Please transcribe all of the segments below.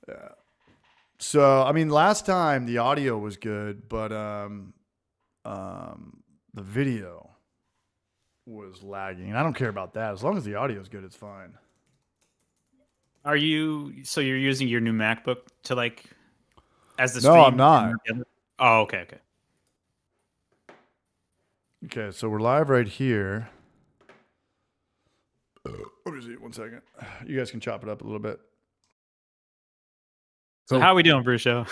Yeah. So I mean, last time the audio was good, but the video was lagging. And I don't care about that. As long as the audio is good, it's fine. So you're using your new MacBook to like as the No, I'm stream? not. Oh, okay, okay. Okay, so we're live right here. Let me see. 1 second. You guys can chop it up a little bit. So how are we doing, Brucio?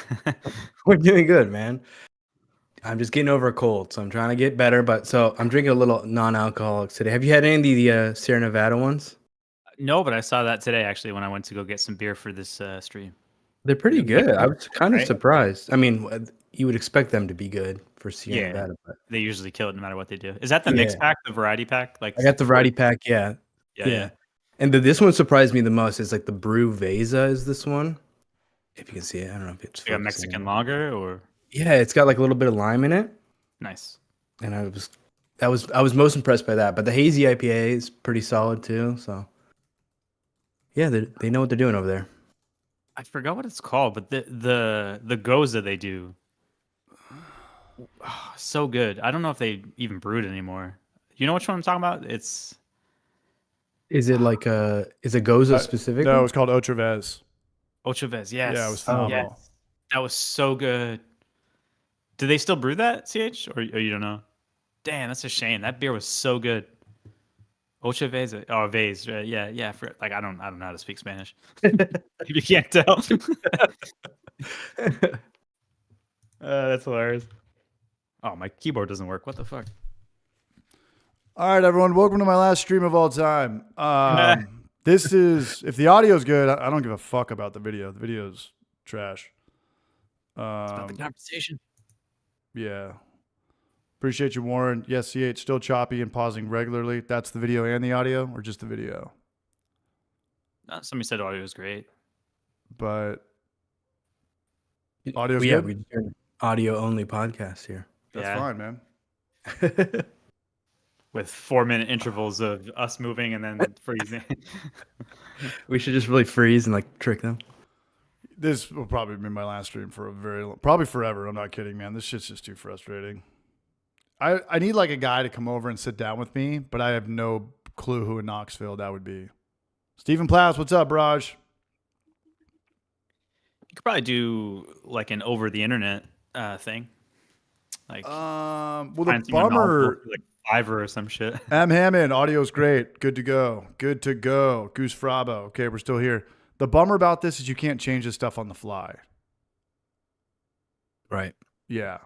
We're doing good, man. I'm just getting over a cold, so I'm trying to get better. But so I'm drinking a little non-alcoholic today. Have you had any of the Sierra Nevada ones? No, but I saw that today actually when I went to go get some beer for this stream. They're pretty good. I was kind of Right? surprised. I mean, you would expect them to be good for Sierra Nevada, but They usually kill it no matter what they do. Is that the Yeah. mix pack, the variety pack? Like I got the variety pack. Yeah. Yeah. And this one surprised me the most. It's like the Brew Vesa is this one. If you can see it, I don't know if it's Like a Mexican lager or Yeah, it's got like a little bit of lime in it. nice. And I was most impressed by that. But the hazy IPA is pretty solid too. So yeah, they know what they're doing over there. I forgot what it's called, but the Goza they do, so good. I don't know if they even brew it anymore. You know which one I'm talking about? It's Is it like is it Goza specific? No, it's called Otravez. Ochavez. Yes. Yeah, it was phenomenal. Yes. That was so good. Do they still brew that, CH? Or you don't know? Damn, that's a shame. That beer was so good. Ochavez. Oh, Vez. Right? Yeah, yeah. I don't know how to speak Spanish. If you can't tell. That's hilarious. Oh, my keyboard doesn't work. What the fuck? All right, everyone. Welcome to my last stream of all time. This is, if the audio's good, I don't give a fuck about the video. The video's trash. It's about the conversation. Yeah. Appreciate you, Warren. Yes, CH, still choppy and pausing regularly. That's the video and the audio, or just the video? Somebody said audio was great. But audio's Yeah, good? we do an audio only podcast here. That's fine, man. With 4-minute intervals of us moving and then freezing. We should just really freeze and like trick them. This will probably be my last stream for a very long, probably forever. I'm not kidding, man. This shit's just too frustrating. I need like a guy to come over and sit down with me, but I have no clue who in Knoxville that would be. Stephen Plows, what's up, Raj? You could probably do like an over the internet thing. Like well, the find someone bummer, knowledgeable for, like Fiverr or some shit. M. Hammond, audio's great. Good to go. Good to go. Goose Frabo. Okay, we're still here. The bummer about this is you can't change this stuff on the fly. Right. Yeah.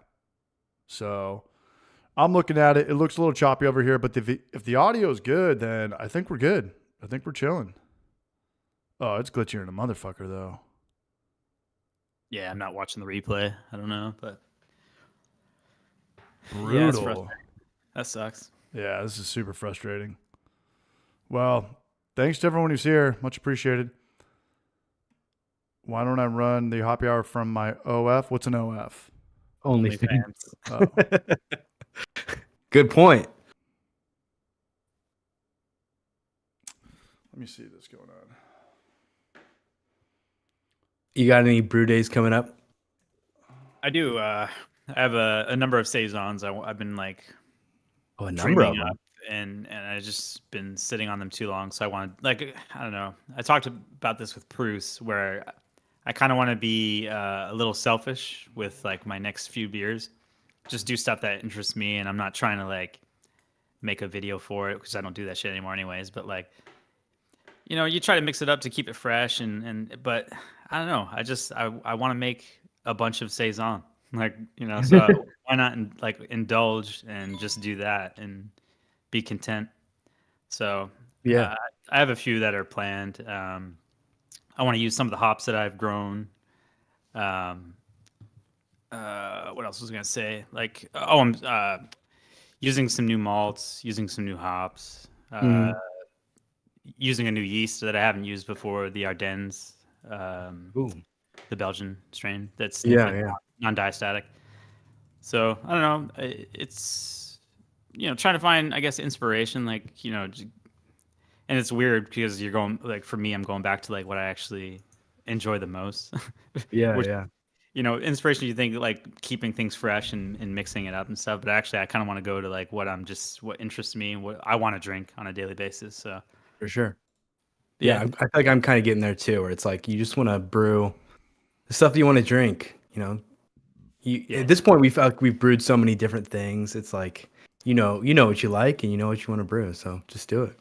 So I'm looking at it. It looks a little choppy over here, but if the audio is good, then I think we're good. I think we're chilling. Oh, it's glitchier than a motherfucker, though. Yeah, I'm not watching the replay. I don't know, but Brutal. yeah, it's frustrating. That sucks. Yeah, this is super frustrating. Well, thanks to everyone who's here. Much appreciated. Why don't I run the happy hour from my OF? What's an OF? OnlyFans. Oh. Good point. Let me see this going on. You got any brew days coming up? I do. I have a number of saisons. I've been like a number of them. up, and I just been sitting on them too long. So I wanted, like, I don't know. I talked about this with Bruce, where I kind of want to be a little selfish with like my next few beers. Just do stuff that interests me, and I'm not trying to like make a video for it because I don't do that shit anymore, anyways. But like, you know, you try to mix it up to keep it fresh, but I don't know. I want to make a bunch of saison, like, you know. So why not indulge and just do that and be content. So yeah, I have a few that are planned. I want to use some of the hops that I've grown. What else was I gonna say? Like, I'm using some new malts, using some new hops, using a new yeast that I haven't used before, the Ardennes, the Belgian strain that's non-diastatic. So I don't know. It's, you know, trying to find, I guess, inspiration, like, you know, and it's weird because you're going, like, for me, I'm going back to like what I actually enjoy the most. Yeah, Which, yeah. inspiration, you think like keeping things fresh and mixing it up and stuff, but actually I kind of want to go to like what interests me and what I want to drink on a daily basis. So For sure. Yeah, yeah, I feel like I'm kind of getting there too, where it's like you just want to brew the stuff that you want to drink. Yeah. At this point we feel like we've brewed so many different things. It's like you know what you like and you know what you want to brew, so just do it.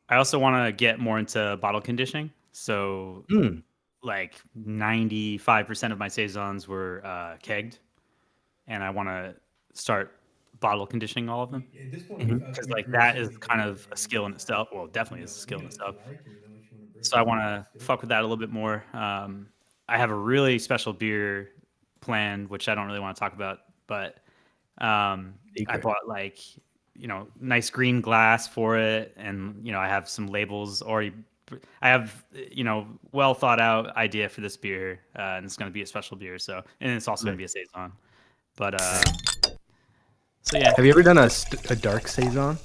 I also want to get more into bottle conditioning. So Mm. like 95% of my saisons were kegged, and I want to start bottle conditioning all of them because like that is kind of a skill in itself. Well, definitely is a skill in itself. So I want to fuck with that a little bit more. I have a really special beer planned, which I don't really want to talk about, but I Secret. bought like nice green glass for it, and I have some labels already. I have well thought out idea for this beer, and it's going to be a special beer. So, and it's also going to be a saison. But so yeah, Have you ever done a dark saison?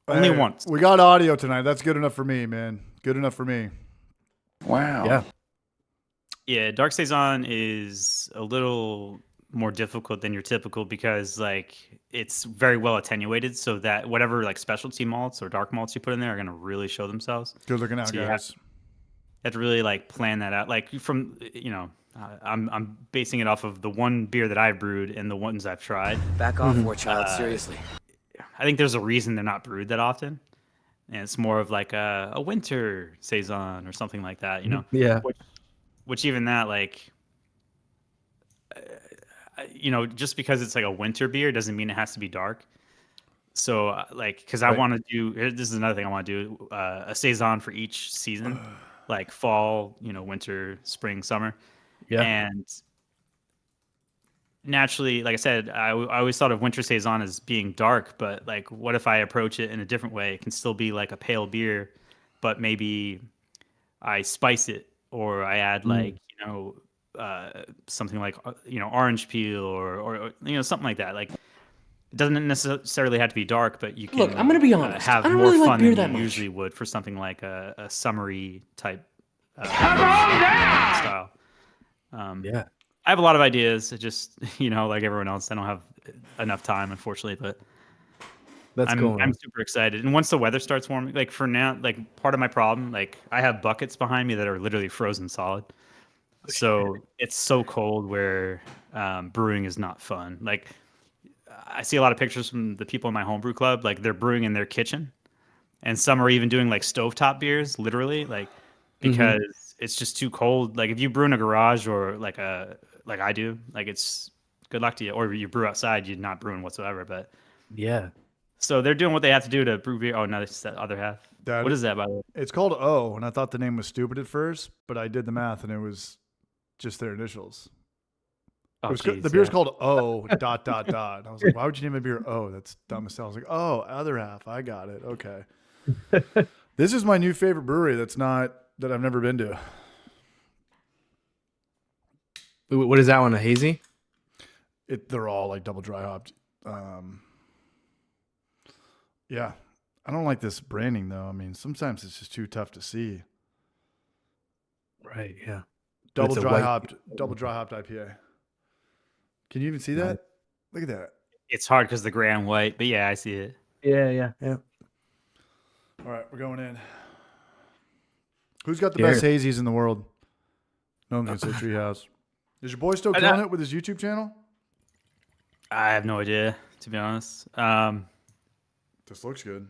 only Hey, once. We got audio tonight. That's good enough for me, man. Good enough for me. Wow. Yeah. Yeah, dark saison is a little more difficult than your typical because like it's very well attenuated, so that whatever like specialty malts or dark malts you put in there are going to really show themselves. Good looking out, So you guys. have to really like plan that out. Like from I'm basing it off of the one beer that I've brewed and the ones I've tried. Back off, war child. Seriously. I think there's a reason they're not brewed that often, and it's more of like a winter saison or something like that. Yeah. Which even that like. Just because it's like a winter beer doesn't mean it has to be dark. So, because I Right. want to do, this is another thing I want to do, a saison for each season, like fall, winter, spring, summer. Yeah. And naturally, like I said, I always thought of winter saison as being dark, but like, what if I approach it in a different way? It can still be like a pale beer, but maybe I spice it or I add like, something like, orange peel or something like that. Like, it doesn't necessarily have to be dark, but you can Look, I'm gonna be honest. have I don't more really like fun beer than that you much. usually would for something like a summery type style. Yeah. I have a lot of ideas. It just, like everyone else, I don't have enough time, unfortunately. But That's I'm cool. man. super excited. And once the weather starts warming, like for now, like part of my problem, like I have buckets behind me that are literally frozen solid. So it's so cold where brewing is not fun. Like I see a lot of pictures from the people in my homebrew club, like they're brewing in their kitchen, and some are even doing like stovetop beers, literally, like because it's just too cold. Like if you brew in a garage or like I do, like it's good luck to you. Or you brew outside, you're not brewing whatsoever. But Yeah. so they're doing what they have to do to brew beer. Oh no, it's the other half. Dad, What is that by the way? It's called O, and I thought the name was stupid at first, but I did the math, and it was just their initials. Oh, The geez, beer's yeah. called O dot dot dot. I was like, why would you name a beer O? That's dumb as hell. I was like, oh, other half. I got it. Okay. This is my new favorite brewery. That I've never been to. What is that one? A hazy? They're all like double dry hopped. Yeah, I don't like this branding though. I mean, sometimes it's just too tough to see. Right. Yeah. Double It's a dry white- hopped IPA. Can you even see that? Look at that. It's hard because the gray and white, but yeah, I see it. Yeah. Yeah. Yeah. All right, we're going in. Who's got the Here. best hazies in the world? No one's gonna say Treehouse. Is your boy still I killing know. it with his YouTube channel? I have no idea, to be honest. This looks good.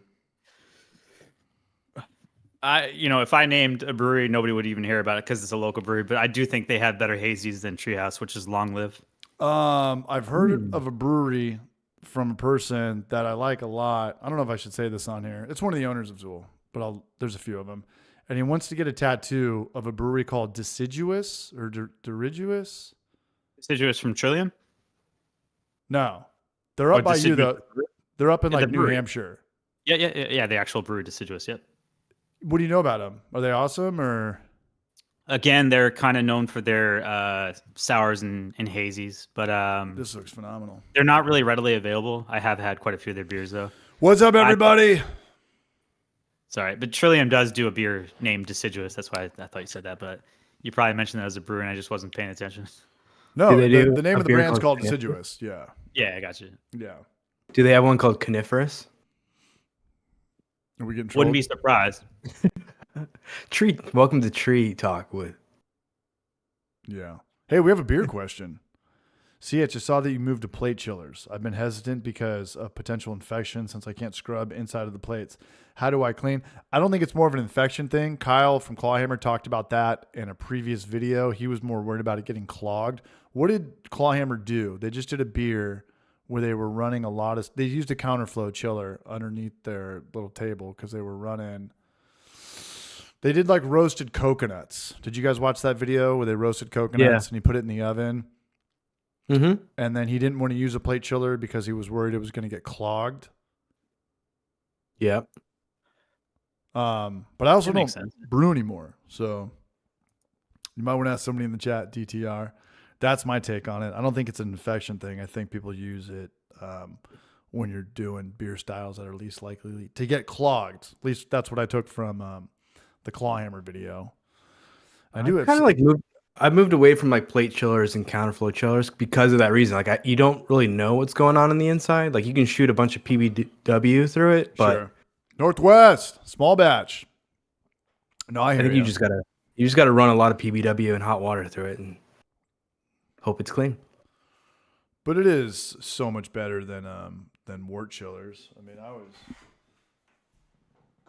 If I named a brewery, nobody would even hear about it because it's a local brewery. But I do think they have better hazies than Treehouse, which is Long Live. I've heard of a brewery from a person that I like a lot. I don't know if I should say this on here. It's one of the owners of Zool, but there's a few of them. And he wants to get a tattoo of a brewery called Deciduous or Diriduous. Deciduous from Trillium. No, they're up Oh, by you Deciduous. though. They're up in Yeah, the like New brewery. Hampshire. Yeah. The actual brewery, Deciduous. Yep. What do you know about them? Are they awesome or? Again, they're kind of known for their sours and hazies, but This looks phenomenal. they're not really readily available. I have had quite a few of their beers though. What's up, everybody? Sorry, but Trillium does do a beer named Deciduous. That's why I thought you said that. But You probably mentioned that as a brewer, and I just wasn't paying attention. No, Do they do the name a of the beer brand's called called Deciduous. Yeah, Yeah, I got you. yeah. Do they have one called Coniferous? Are we getting Wouldn't trolled? be surprised. Tree. Welcome to Tree Talk with. Yeah. Hey, we have a beer question. CH, I saw that you moved to plate chillers. I've been hesitant because of potential infection since I can't scrub inside of the plates. How do I clean? I don't think it's more of an infection thing. Kyle from Clawhammer talked about that in a previous video. He was more worried about it getting clogged. What did Clawhammer do? They just did a beer where they were running a lot of, they used a counterflow chiller underneath their little table because they were running, they did like roasted coconuts. Did you guys watch that video where they roasted coconuts and he put it in the oven? Mm-hmm. And then he didn't want to use a plate chiller because he was worried it was going to get clogged. Yep. But I also That don't makes sense. brew anymore. So you might want to ask somebody in the chat, DTR. That's my take on it. I don't think it's an infection thing. I think people use it when you're doing beer styles that are least likely to get clogged. At least that's what I took from the Clawhammer video. I do have kind of like I've moved away from like plate chillers and counterflow chillers because of that reason. Like you don't really know what's going on the inside. Like you can shoot a bunch of PBW through it, but sure. Northwest, small batch. No, I I hear think you. you just gotta run a lot of PBW and hot water through it and hope it's clean. But it is so much better than wort chillers. I mean,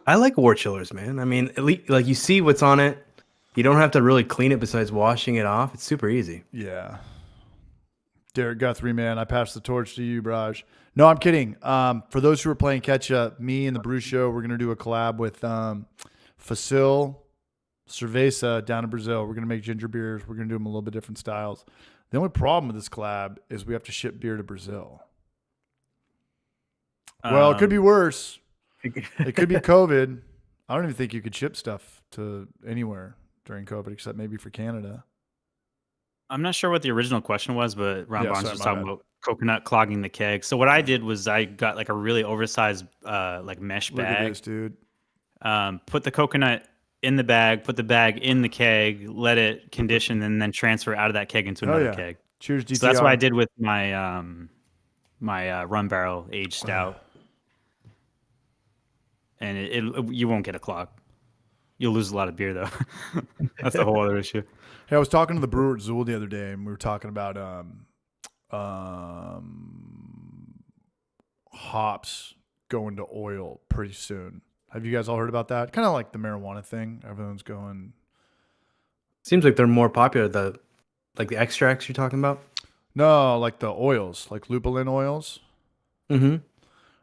I like wort chillers, man. I mean, at least like you see what's on it. You don't have to really clean it besides washing it off. It's super easy. yeah. Derek Guthrie, man, I pass the torch to you, Braj. No, I'm kidding. For those who are playing catch up, me and the Brew Show, we're gonna do a collab with Facil Cerveza down in Brazil. We're gonna make ginger beers. We're gonna do them a little bit different styles. The only problem with this collab is we have to ship beer to Brazil. Well, it could be worse. It could be COVID. I don't even think you could ship stuff to anywhere during COVID except maybe for Canada. I'm not sure what the original question was, but Ron Yeah, Barnes sorry, was my talking bad. about coconut clogging the keg. So what I did was I got like a really oversized like mesh Look at bag. this, dude. Put the coconut in the bag, put the bag in the keg, let it condition, and then transfer out of that keg into Oh, another yeah. keg. Cheers, DTR. So that's what I did with my my rum barrel aged stout. And it you won't get a clog. You'll lose a lot of beer though. That's the whole other issue. Hey, I was talking to the brewer at Zool the other day, and we were talking about hops going to oil pretty soon. Have you guys all heard about that? Kind of like the marijuana thing. Everyone's going. Seems like they're more popular. Like the extracts you're talking about. No, like the oils, like lupulin oils. Mm-hmm.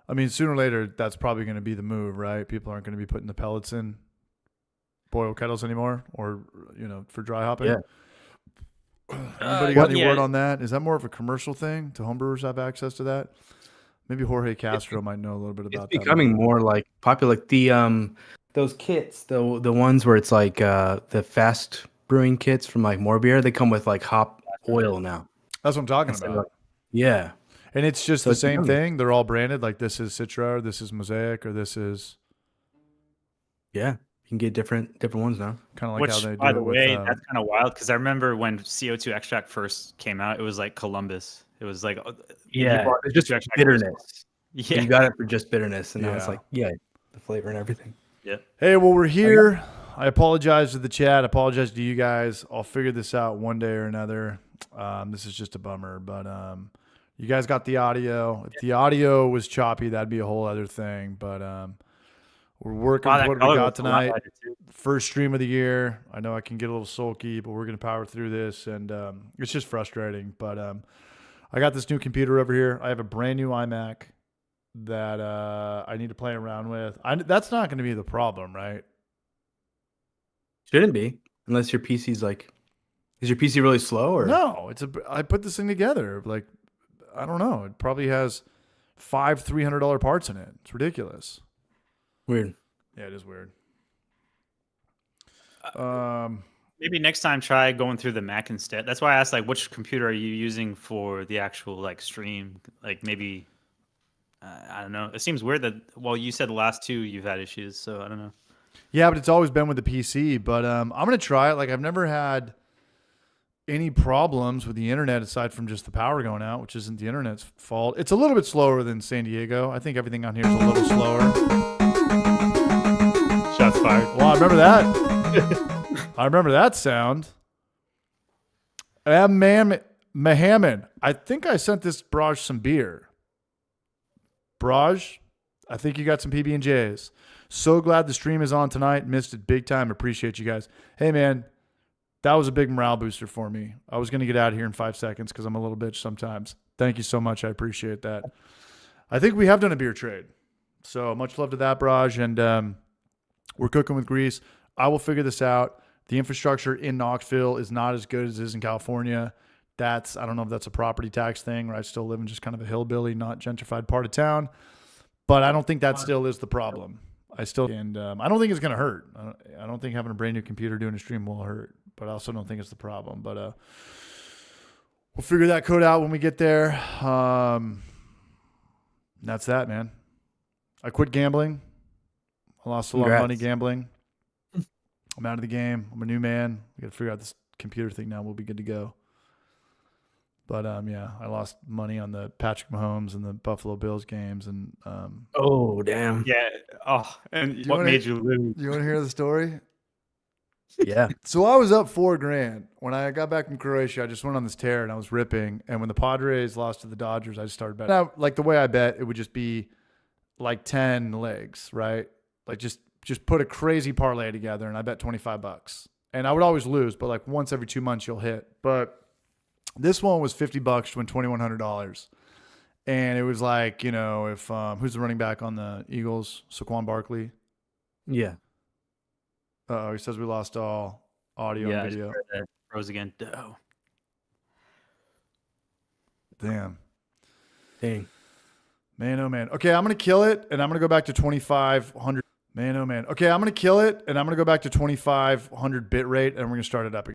I mean, sooner or later, that's probably going to be the move, right? People aren't going to be putting the pellets in boil kettles anymore, or for dry hopping. Yeah. Anybody got any yeah. word on that? Is that more of a commercial thing? Do homebrewers have access to that? Maybe Jorge Castro might know a little bit It's about that. becoming more like popular. Like the those kits, the ones where it's like the fast brewing kits from like More Beer, they come with like hop oil now. That's what I'm talking Instead of, about. like- Yeah. And it's just So the it's same becoming- thing. They're all branded. Like this is Citra, or this is Mosaic, or this is Yeah. You can get different ones now. kind of like Which, how they by do the it with. way, that's kind of wild because I remember when CO2 extract first came out, it was like Columbus. It was like It's just CO2 extract bitterness. Yeah. You got it for just bitterness, and now it's Yeah. like the flavor and everything. Yeah. Hey, well, we're here. I apologize to the chat. I apologize to you guys. I'll figure this out one day or another. This is just a bummer, but you guys got the audio. If the audio was choppy, that'd be a whole other thing. But we're working Wow, with that what we color got looks a lot tonight. lighter, too. First stream of the year. I know I can get a little sulky, but we're gonna power through this, and it's just frustrating. But I got this new computer over here. I have a brand new iMac that I need to play around with. That's not going to be the problem, right? Shouldn't be, unless your PC's like, is your PC really slow or No, I put this thing together. Like, I don't know. It probably has 5 $300 parts in it. It's ridiculous. weird? Yeah, it is weird. Maybe next time try going through the Mac instead. That's why I asked like which computer are you using for the actual like stream? Like maybe I don't know. It seems weird that you said the last two you've had issues, so I don't know. Yeah, but it's always been with the PC. But I'm gonna try it. Like I've never had any problems with the internet aside from just the power going out, which isn't the internet's fault. It's a little bit slower than San Diego. I think everything on here is a little slower. Shots fired. Well, I remember that. I remember that sound. Mahaman. I think I sent this Braj some beer. Braj, I think you got some PB&Js. So glad the stream is on tonight. Missed it big time. Appreciate you guys. Hey, man. That was a big morale booster for me. I was going to get out of here in 5 seconds because I'm a little bitch sometimes. Thank you so much. I appreciate that. I think we have done a beer trade. So much love to that, Braj. And we're cooking with grease. I will figure this out. The infrastructure in Knoxville is not as good as it is in California. I don't know if that's a property tax thing, or I still live in just kind of a hillbilly, not gentrified part of town. But I don't think that still is the problem. I don't think it's going to hurt. I don't think having a brand new computer doing a stream will hurt. But I also don't think it's the problem. But we'll figure that code out when we get there. That's that, man. I quit gambling. I lost a lot of money gambling. I'm out of the game. I'm a new man. We got to figure out this computer thing now. We'll be good to go. But yeah, I lost money on the Patrick Mahomes and the Buffalo Bills games. And Oh, damn. Yeah. Oh, and what made you lose? you want to hear the story? Yeah. So I was up $4,000 when I got back from Croatia. I just went on this tear and I was ripping. And when the Padres lost to the Dodgers, I just started betting. Now, like the way I bet, it would just be like 10 legs, right? Like just put a crazy parlay together, and I bet $25. And I would always lose, but like once every 2 months you'll hit. But this one was $50 to win $2,100. And it was like, you know, if who's the running back on the Eagles? Saquon Barkley. Yeah. Uh-oh, he says we lost all audio Yeah, and I just video. heard that. Froze again. Oh. Damn. Dang. Man, oh man. Okay, I'm going to kill it, and I'm going to go back to 2,500. Man, oh man. Okay, I'm going to kill it, and I'm going to go back to 2,500 bit rate, and we're going to start it up again.